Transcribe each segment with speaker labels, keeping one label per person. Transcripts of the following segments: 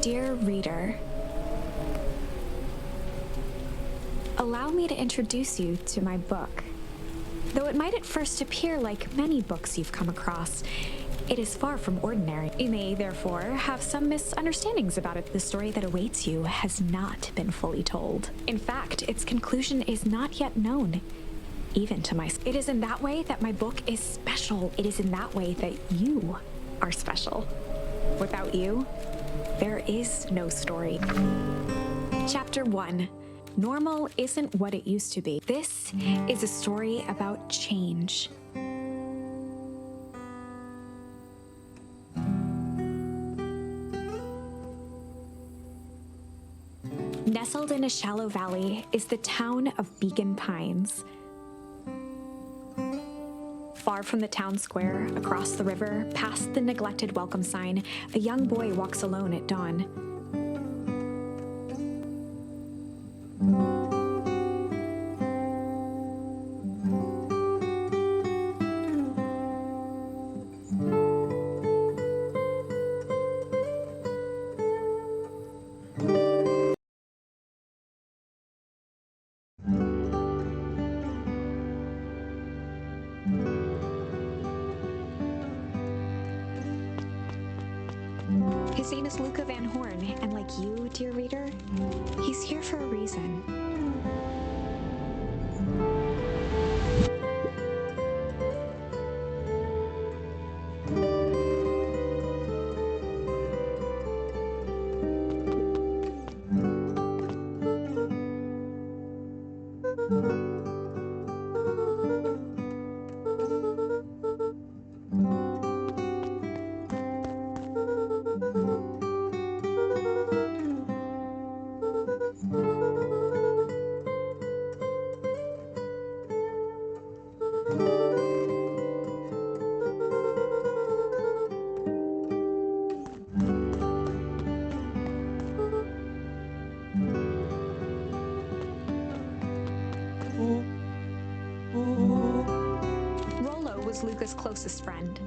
Speaker 1: Dear reader, allow me to introduce you to my book. Though it might at first appear like many books you've come across, it is far from ordinary. You may, therefore, have some misunderstandings about it. The story that awaits you has not been fully told. In fact, its conclusion is not yet known, even to myself. It is in that way that my book is special. It is in that way that you are special. Without you, there is no story. Chapter 1. Normal isn't what it used to be. This is a story about change. Nestled in a shallow valley is the town of Beacon Pines. Far from the town square, across the river, past the neglected welcome sign, a young boy walks alone at dawn. His name is Luca Van Horn, and like you, dear reader, he's here for a reason. Rollo was Luca's closest friend.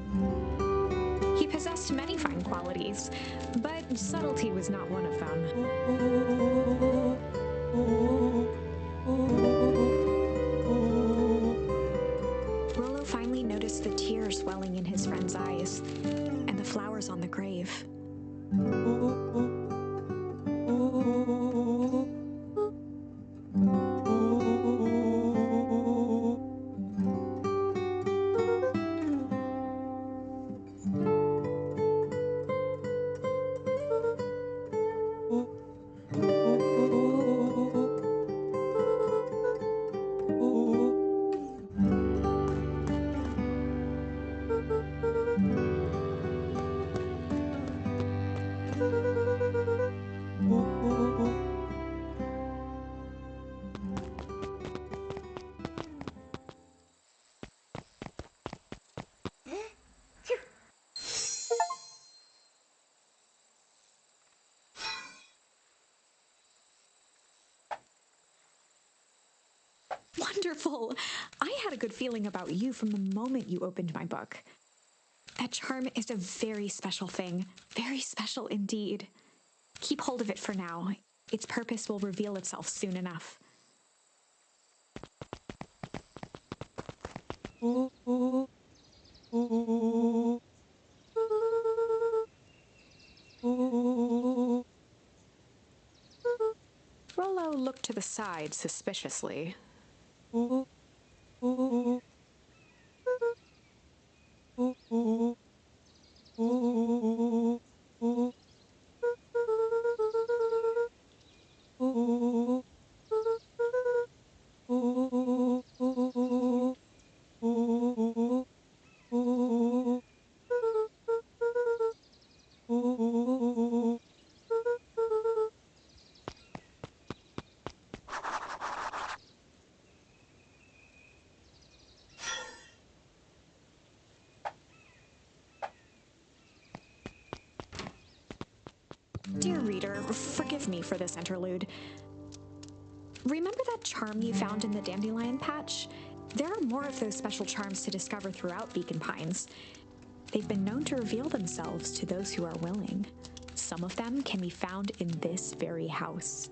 Speaker 1: He possessed many fine qualities, but subtlety was not one of them. Rollo finally noticed the tears welling in his friend's eyes and the flowers on the grave. Wonderful! I had a good feeling about you from the moment you opened my book. That charm is a very special thing. Very special indeed. Keep hold of it for now. Its purpose will reveal itself soon enough. Rollo looked to the side suspiciously. Dear reader, forgive me for this interlude. Remember that charm you found in the dandelion patch? There are more of those special charms to discover throughout Beacon Pines. They've been known to reveal themselves to those who are willing. some of them can be found in this very house.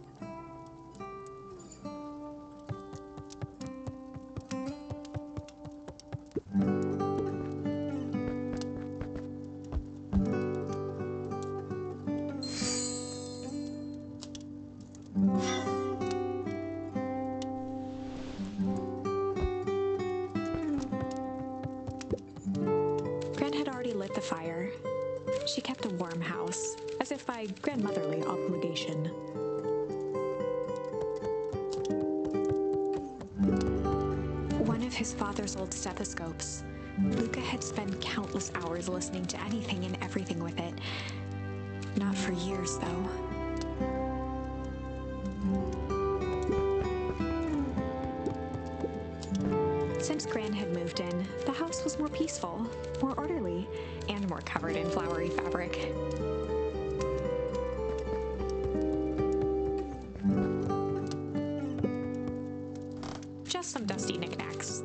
Speaker 1: Gran had already lit the fire. She kept a warm house, as if by grandmotherly obligation. One of his father's old stethoscopes. Luca had spent countless hours listening to anything and everything with it. Not for years, though. Since Gran had moved in, the house was more peaceful, more orderly, and more covered in flowery fabric. Just some dusty knickknacks.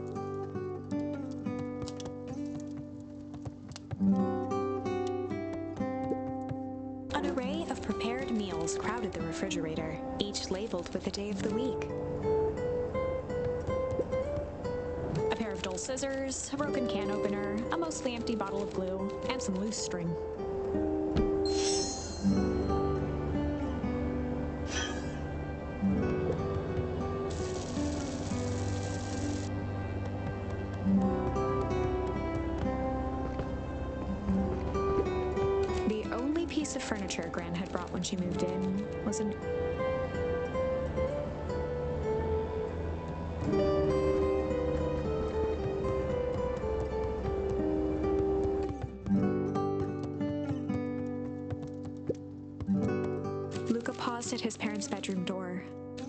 Speaker 1: An array of prepared meals crowded the refrigerator, each labeled with the day of the week. A pair of dull scissors, a broken can opener, a mostly empty bottle of glue, and some loose string. The only piece of furniture Gran had brought when she moved in was an... Luca paused at his parents' bedroom door.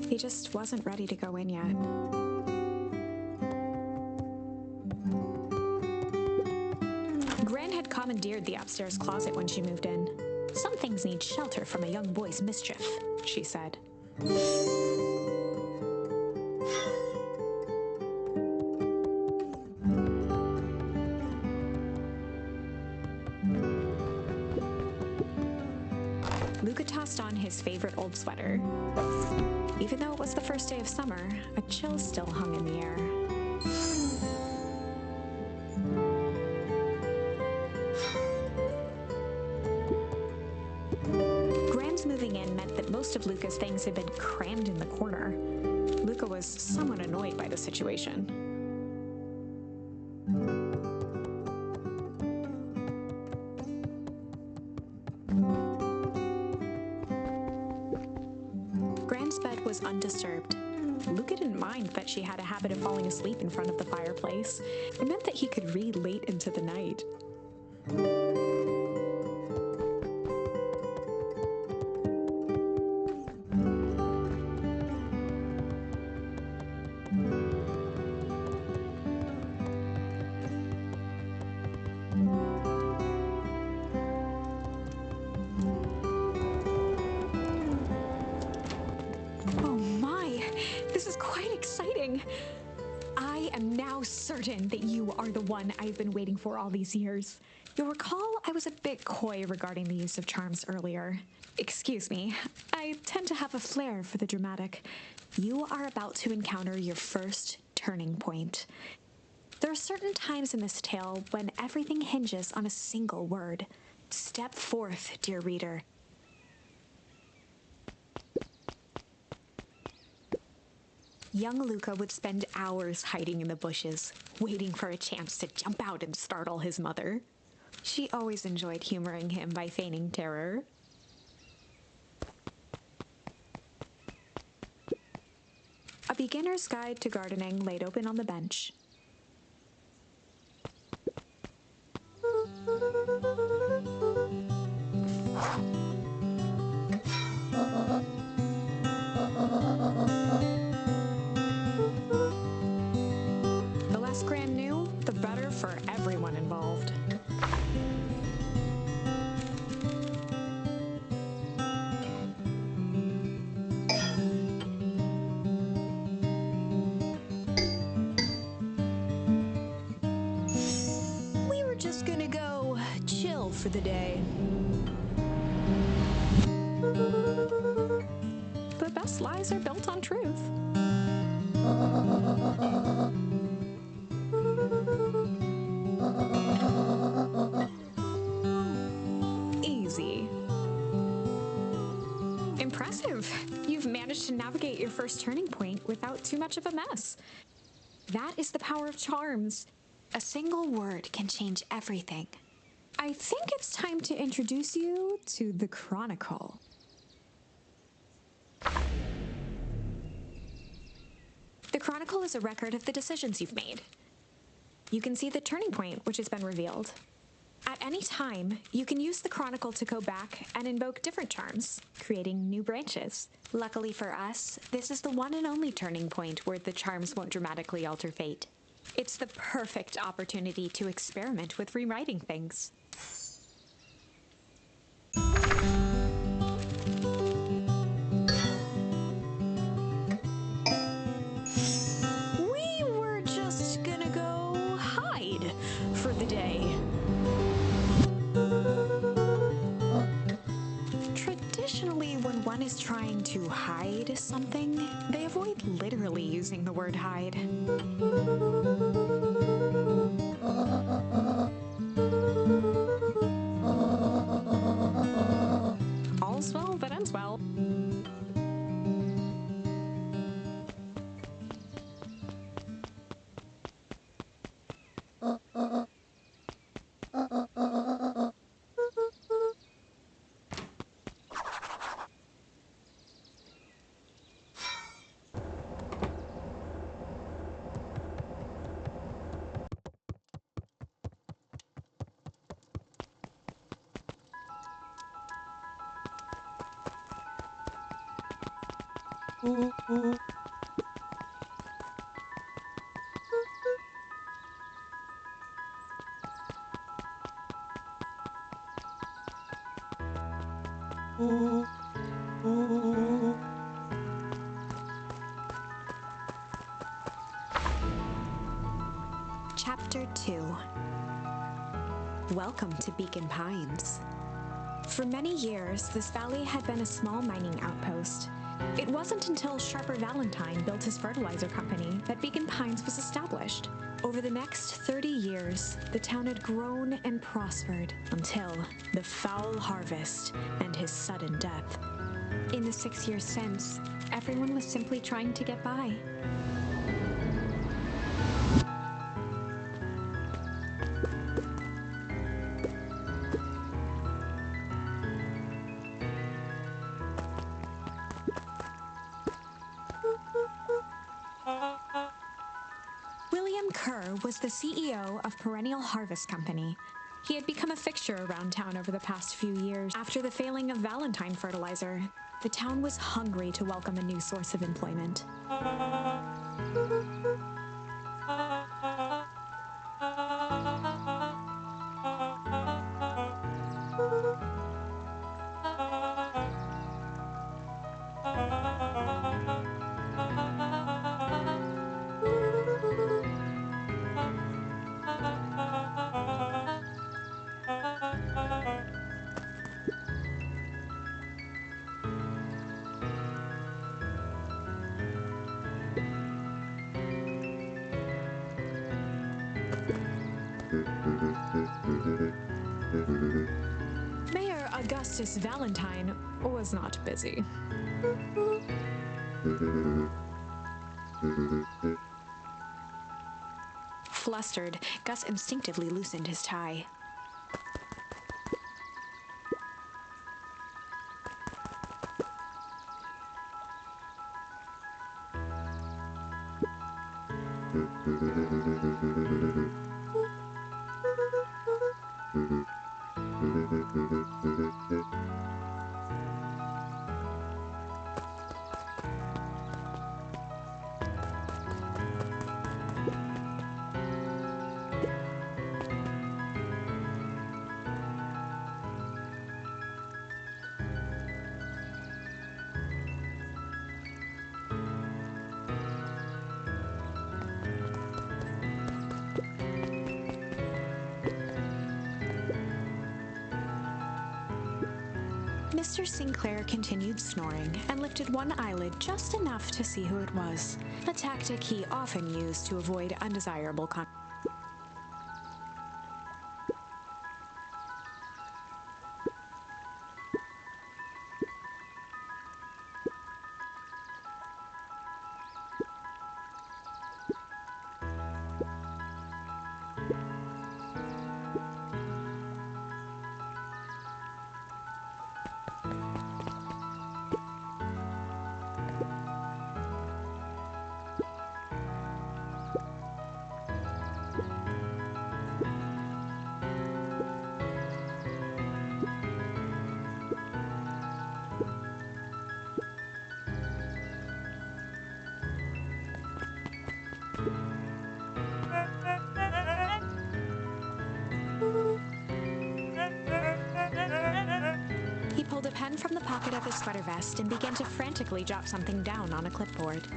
Speaker 1: He just wasn't ready to go in yet. Gran had commandeered the upstairs closet when she moved in. Some things need shelter from a young boy's mischief, she said. Luca tossed on his favorite old sweater. Even though it was the first day of summer, a chill still hung in the air. Gran's moving in meant that most of Luca's things had been crammed in the corner. Luca was somewhat annoyed by the situation. Gran's bed was undisturbed. Luca didn't mind that she had a habit of falling asleep in front of the fireplace. It meant that he could read late into the night. Oh my, this is quite exciting. I am now certain that you are the one I've been waiting for all these years. You'll recall I was a bit coy regarding the use of charms earlier. Excuse me, I tend to have a flair for the dramatic. You are about to encounter your first turning point. There are certain times in this tale when everything hinges on a single word. Step forth, dear reader. Young Luca would spend hours hiding in the bushes, waiting for a chance to jump out and startle his mother. She always enjoyed humoring him by feigning terror. A beginner's guide to gardening laid open on the bench. The less Gran knew, the better for everyone involved. We were just gonna go chill for the day. ground truth. Easy. Impressive. You've managed to navigate your first turning point without too much of a mess. That is the power of charms. A single word can change everything. I think it's time to introduce you to the Chronicle. The Chronicle is a record of the decisions you've made. You can see the turning point which has been revealed. At any time, you can use the Chronicle to go back and invoke different charms, creating new branches. Luckily for us, this is the one and only turning point where the charms won't dramatically alter fate. It's the perfect opportunity to experiment with rewriting things. We were just gonna go hide for the day. Traditionally, when one is trying to hide something, they avoid literally using the word hide. All's well that ends well. Chapter 2. Welcome to Beacon Pines. For many years, this valley had been a small mining outpost. It wasn't until Sharper Valentine built his fertilizer company that Beacon Pines was established. Over the next 30 years, the town had grown and prospered until the foul harvest and his sudden death. In the 6 years since, everyone was simply trying to get by. William Kerr was the CEO of Perennial Harvest Company. He had become a fixture around town over the past few years. After the failing of Valentine Fertilizer, the town was hungry to welcome a new source of employment. Mayor Augustus Valentine was not busy. Flustered, Gus instinctively loosened his tie.
Speaker 2: Mr. Sinclair continued snoring and lifted one eyelid just enough to see who it was, a tactic he often used to avoid undesirable contact. He pulled a pen from the pocket of his sweater vest and began to frantically jot something down on a clipboard.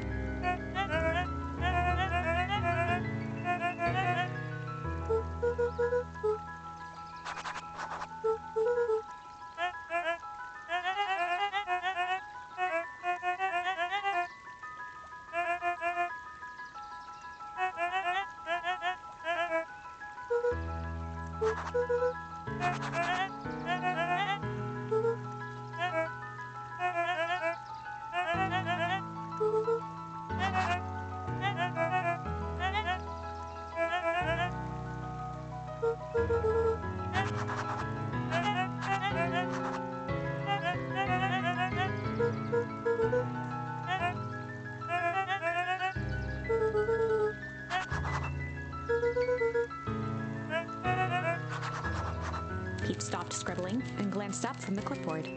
Speaker 2: Pete stopped scribbling and glanced up from the clipboard.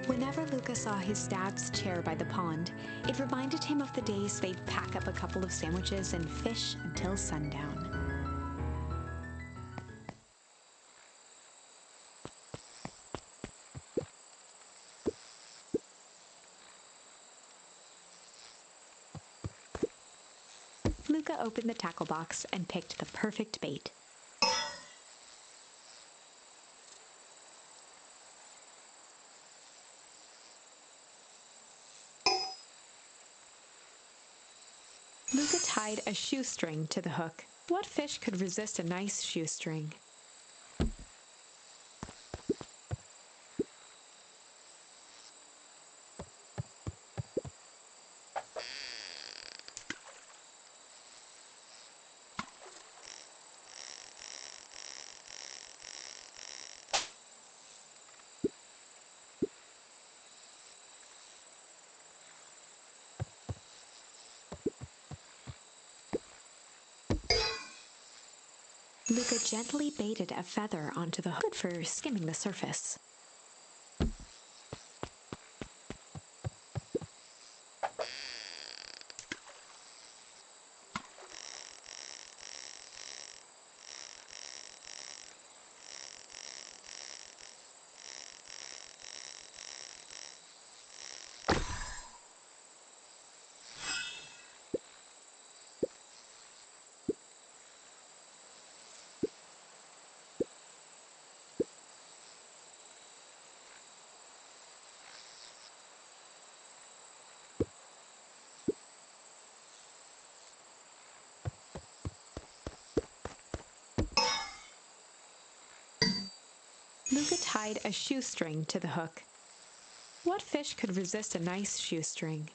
Speaker 2: Whenever Luca saw his dad's chair by the pond, it reminded him of the days they'd pack up a couple of sandwiches and fish until sundown. Luca opened the tackle box and picked the perfect bait. Luca tied a shoestring to the hook. What fish could resist a nice shoestring? Luca gently baited a feather onto the hook, good for skimming the surface. Luca tied a shoestring to the hook. What fish could resist a nice shoestring?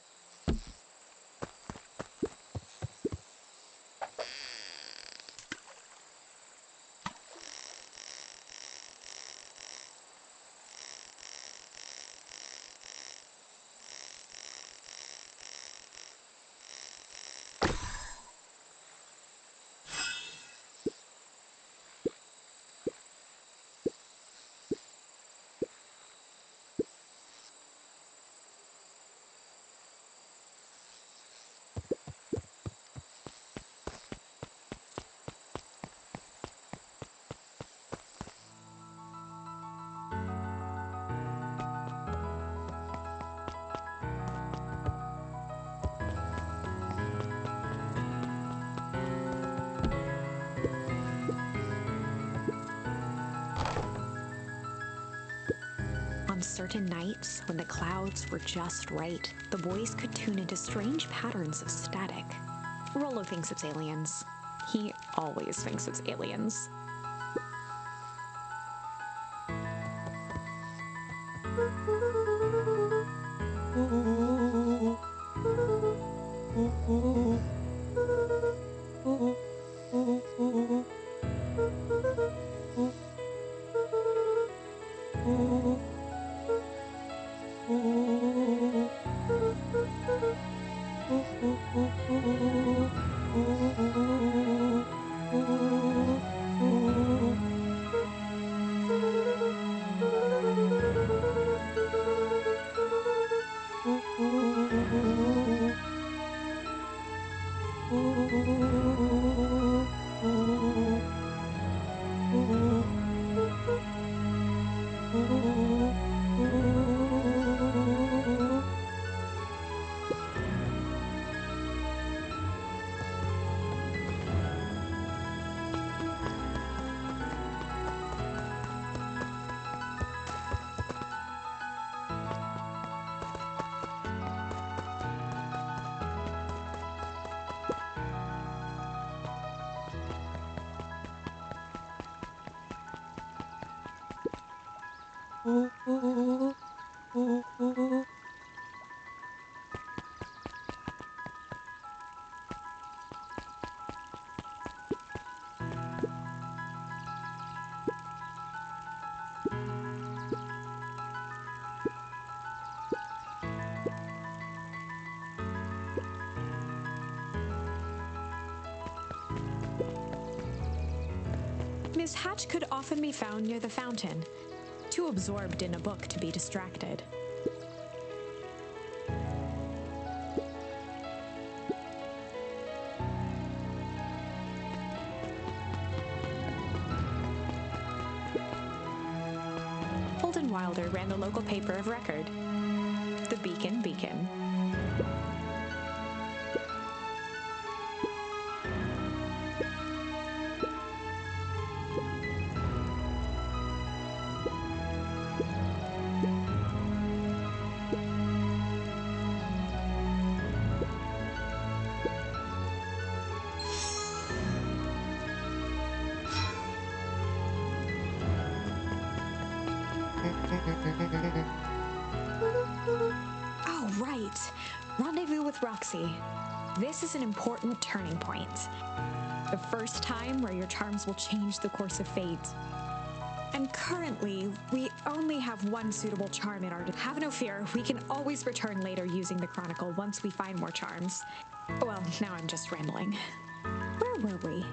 Speaker 2: On certain nights, when the clouds were just right, the boys could tune into strange patterns of static. Rollo thinks it's aliens. He always thinks it's aliens. Miss Hatch could often be found near the fountain, too absorbed in a book to be distracted. Holden Wilder ran the local paper of record, the Beacon Beacon. Oh, right. Rendezvous with Roxy. This is an important turning point. The first time where your charms will change the course of fate. And currently, we only have one suitable charm in our... Have no fear, we can always return later using the Chronicle once we find more charms. Well, now I'm just rambling. Where were we?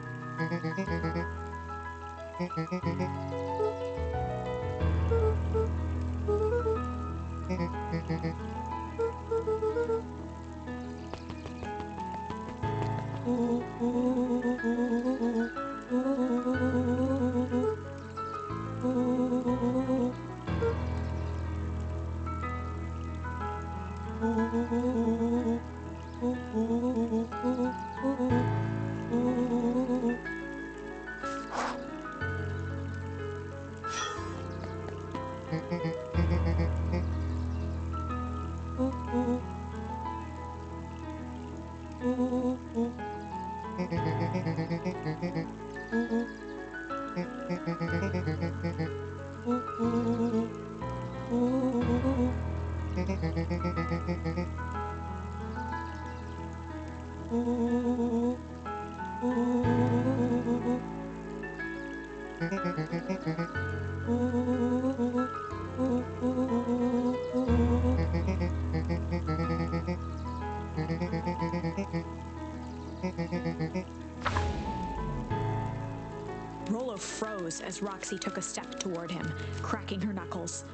Speaker 2: Rollo froze as Roxy took a step toward him, cracking her knuckles.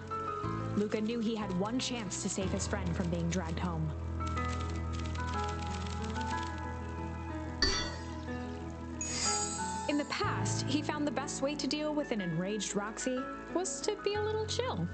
Speaker 2: Luca knew he had one chance to save his friend from being dragged home. In the past, he found the best way to deal with an enraged Roxy was to be a little chill.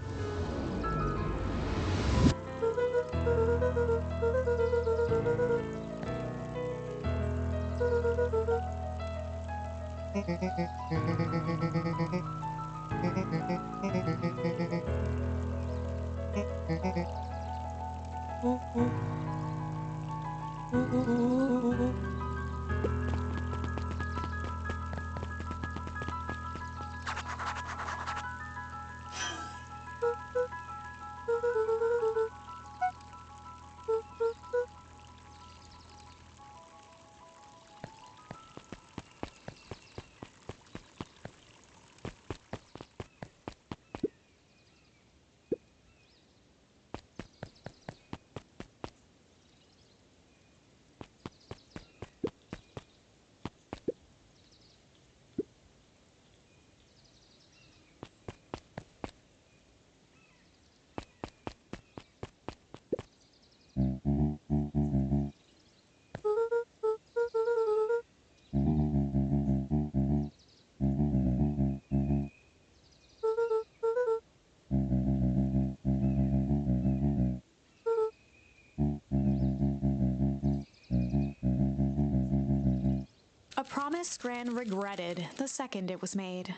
Speaker 2: A promise Gran regretted the second it was made.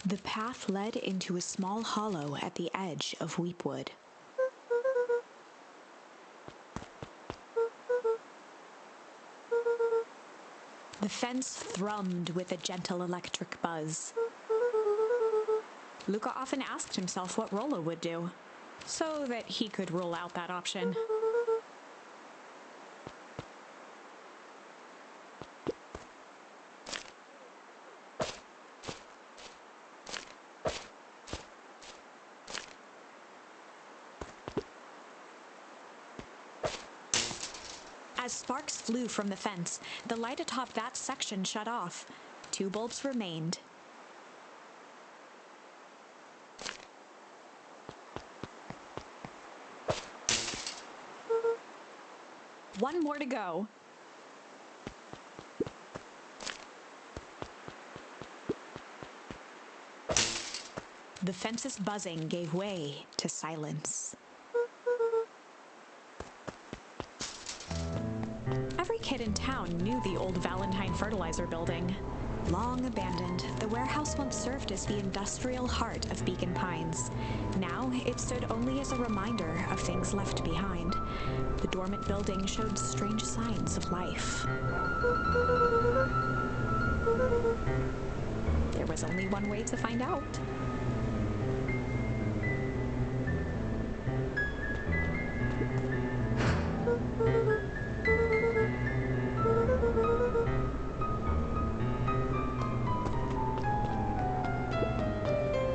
Speaker 2: The path led into a small hollow at the edge of Weepwood. The fence thrummed with a gentle electric buzz. Luca often asked himself what Rollo would do, so that he could rule out that option. As sparks flew from the fence, the light atop that section shut off. 2 bulbs remained. One more to go. The fence's buzzing gave way to silence. Every kid in town knew the old Valentine Fertilizer building. Long abandoned, the warehouse once served as the industrial heart of Beacon Pines. Now, it stood only as a reminder of things left behind. The dormant building showed strange signs of life. There was only one way to find out.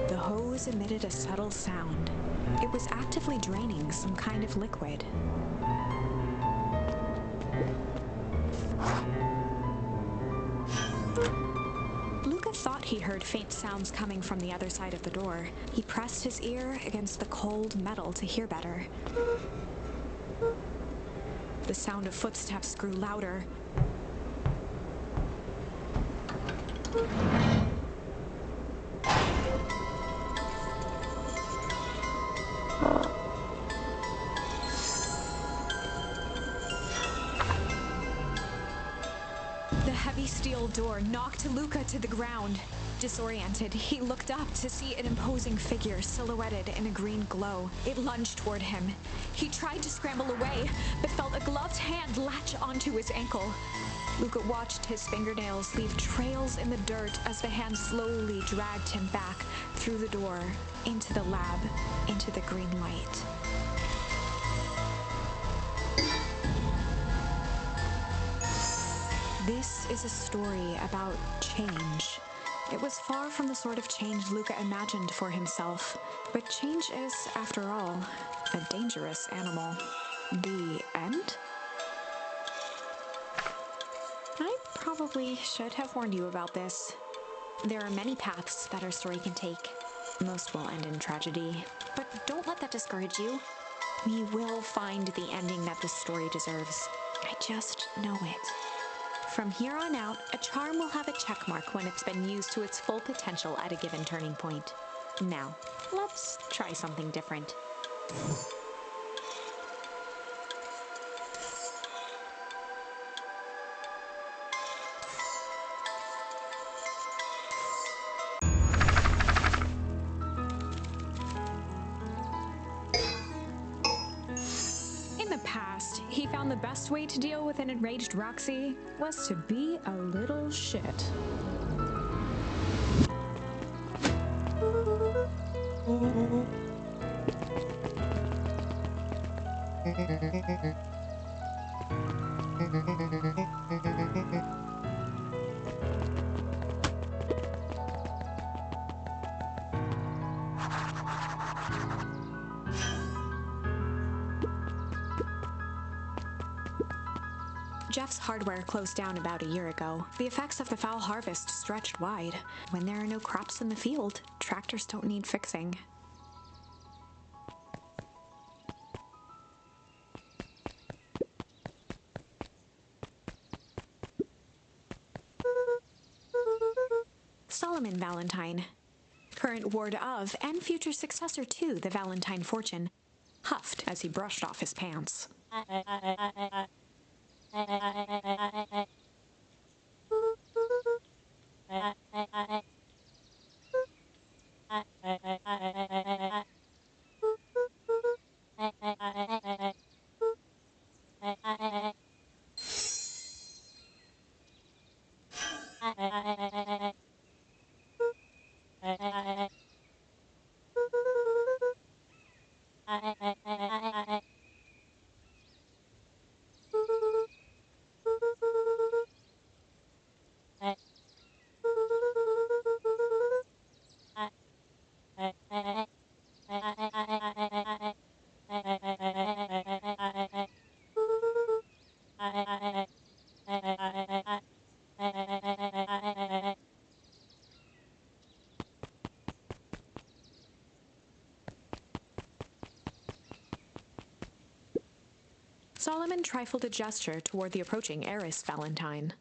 Speaker 2: The hose emitted a subtle sound. It was actively draining some kind of liquid. Luca thought thought he heard faint sounds coming from the other side of the door. He pressed his ear against the cold metal to hear better. The sound of footsteps grew louder. The heavy steel door knocked Luca to the ground. Disoriented, he looked up to see an imposing figure silhouetted in a green glow. It lunged toward him. He tried to scramble away, but felt a gloved hand latch onto his ankle. Luca watched his fingernails leave trails in the dirt as the hand slowly dragged him back through the door, into the lab, into the green light. This is a story about change. It was far from the sort of change Luca imagined for himself, but change is, after all, a dangerous animal. The end? I probably should have warned you about this. There are many paths that our story can take. Most will end in tragedy, but don't let that discourage you. We will find the ending that this story deserves. I just know it. From here on out, a charm will have a check mark when it's been used to its full potential at a given turning point. Now, let's try something different. In the past, he found the best way to deal with an enraged Roxy was to be a little shit. Jeff's hardware closed down about a year ago. The effects of the foul harvest stretched wide. When there are no crops in the field, tractors don't need fixing. Solomon Valentine, current ward of and future successor to the Valentine fortune, huffed as he brushed off his pants. Solomon trifled a gesture toward the approaching heiress Valentine.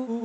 Speaker 2: As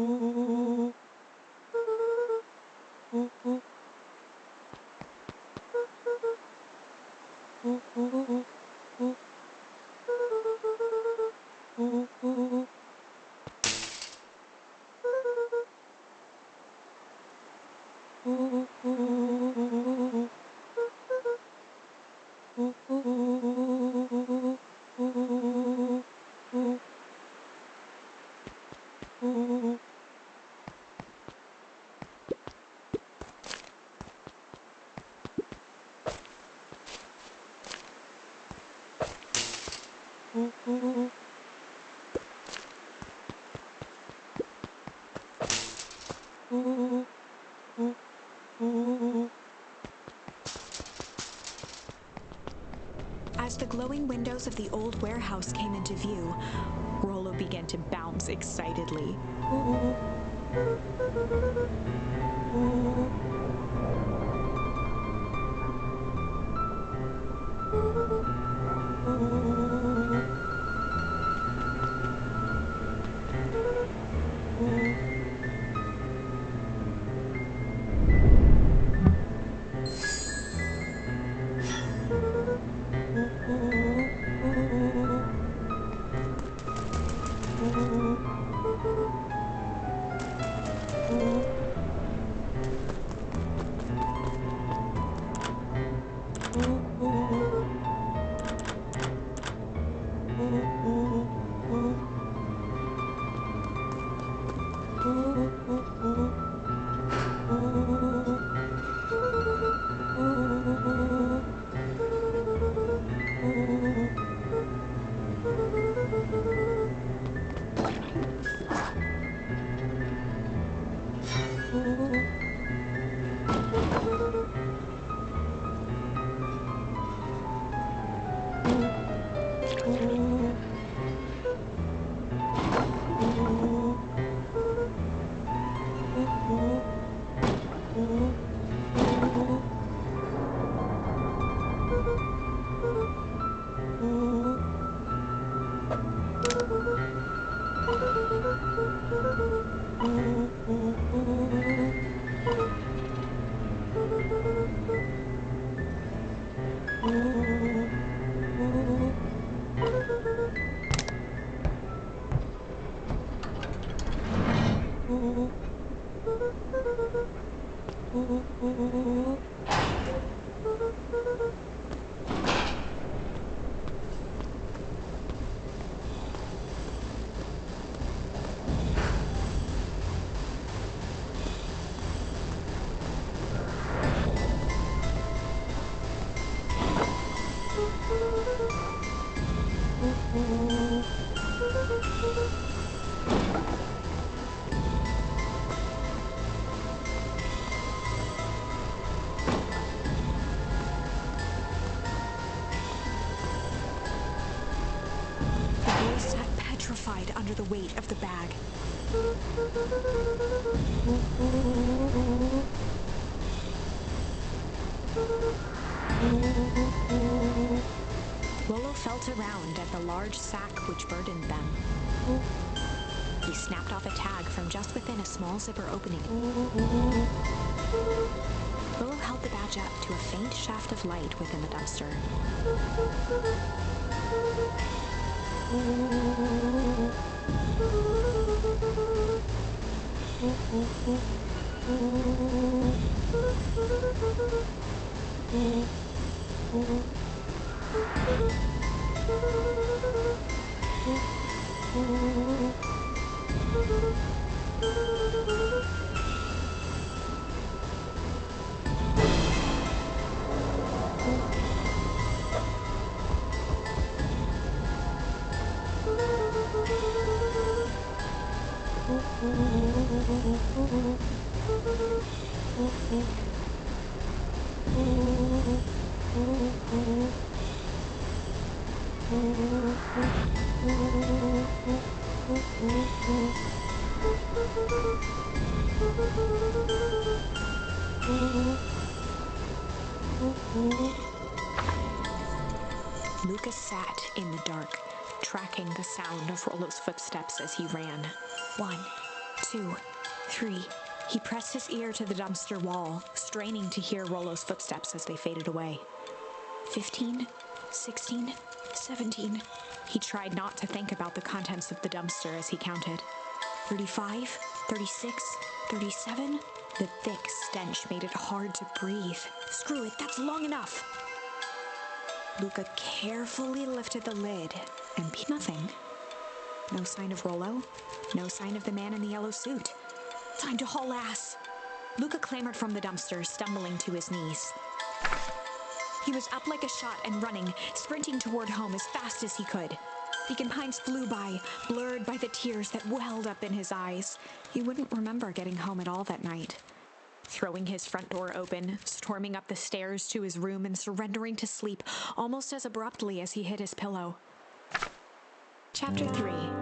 Speaker 2: the glowing windows of the old warehouse came into view, Rollo began to bounce excitedly. The boy sat petrified under the weight of the bag. Rollo felt around at the large sack which burdened them. He snapped off a tag from just within a small zipper opening. Rollo held the badge up to a faint shaft of light within the dumpster. Lucas sat in the dark, tracking the sound of Rollo's footsteps as he ran. 1, 2, 3. He pressed his ear to the dumpster wall, straining to hear Rollo's footsteps as they faded away. 15, 16, 17. He tried not to think about the contents of the dumpster as he counted. 35, 36, 37. The thick stench made it hard to breathe. Screw it, that's long enough. Luca carefully lifted the lid and nothing. No sign of Rollo. No sign of the man in the yellow suit. Time to haul ass. Luca clambered from the dumpster, stumbling to his knees. He was up like a shot and running, sprinting toward home as fast as he could. Beacon Pines flew by, blurred by the tears that welled up in his eyes. He wouldn't remember getting home at all that night. Throwing his front door open, storming up the stairs to his room and surrendering to sleep almost as abruptly as he hit his pillow. Chapter 3.